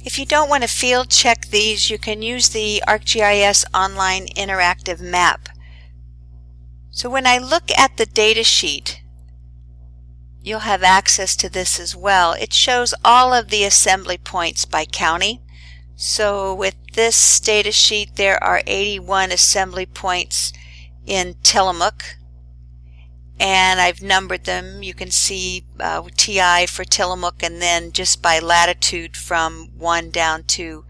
If you don't want to field check these, you can use the ArcGIS Online Interactive Map. So when I look at the data sheet, you'll have access to this as well. It shows all of the assembly points by county. So with this data sheet, there are 81 assembly points in Tillamook, and I've numbered them. You can see TI for Tillamook, and then just by latitude from 1 down to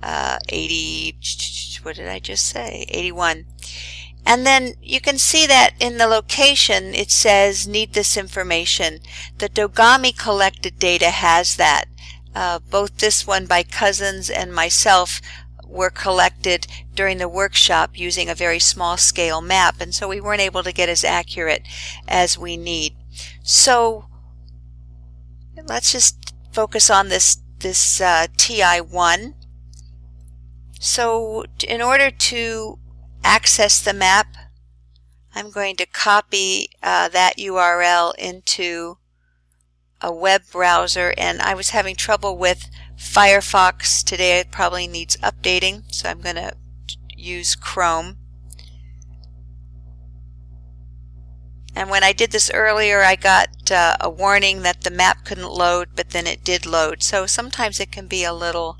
80, what did I just say? 81. And then you can see that in the location it says need this information. The Dogami collected data has that. Both this one by Cousins and myself were collected during the workshop using a very small scale map, and so we weren't able to get as accurate as we need. So let's just focus on this TI1. So in order to access the map, I'm going to copy that URL into a web browser, and I was having trouble with Firefox today. It probably needs updating, so I'm going to use Chrome. And when I did this earlier, I got a warning that the map couldn't load, but then it did load. So sometimes it can be a little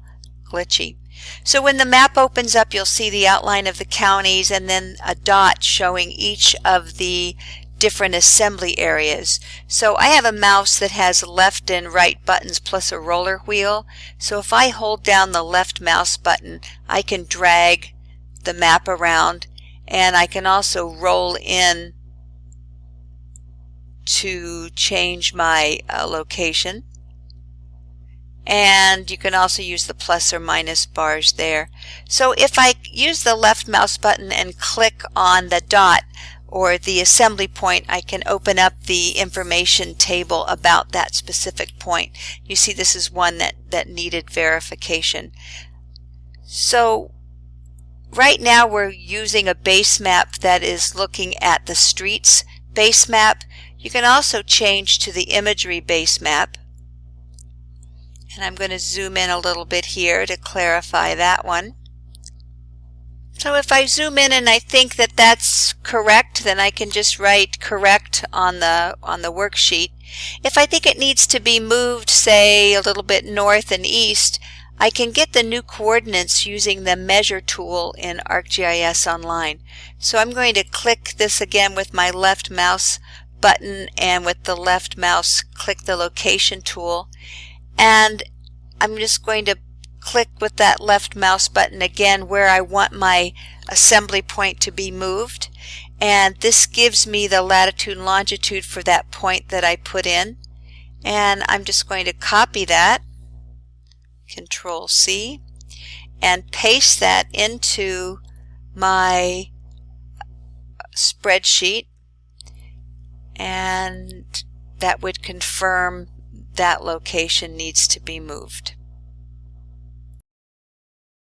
glitchy. So when the map opens up, you'll see the outline of the counties and then a dot showing each of the different assembly areas. So I have a mouse that has left and right buttons plus a roller wheel. So if I hold down the left mouse button, I can drag the map around, and I can also roll in to change my location. And you can also use the plus or minus bars there. So if I use the left mouse button and click on the dot or the assembly point, I can open up the information table about that specific point. You see this is one that needed verification. So right now we're using a base map that is looking at the streets base map. You can also change to the imagery base map. And I'm going to zoom in a little bit here to clarify that one. So if I zoom in and I think that that's correct, then I can just write correct on the worksheet. If I think it needs to be moved, say, a little bit north and east, I can get the new coordinates using the measure tool in ArcGIS Online. So I'm going to click this again with my left mouse button, and with the left mouse click the location tool. And I'm just going to click with that left mouse button again where I want my assembly point to be moved. And this gives me the latitude and longitude for that point that I put in. And I'm just going to copy that, Control C, and paste that into my spreadsheet. And that would confirm that location needs to be moved.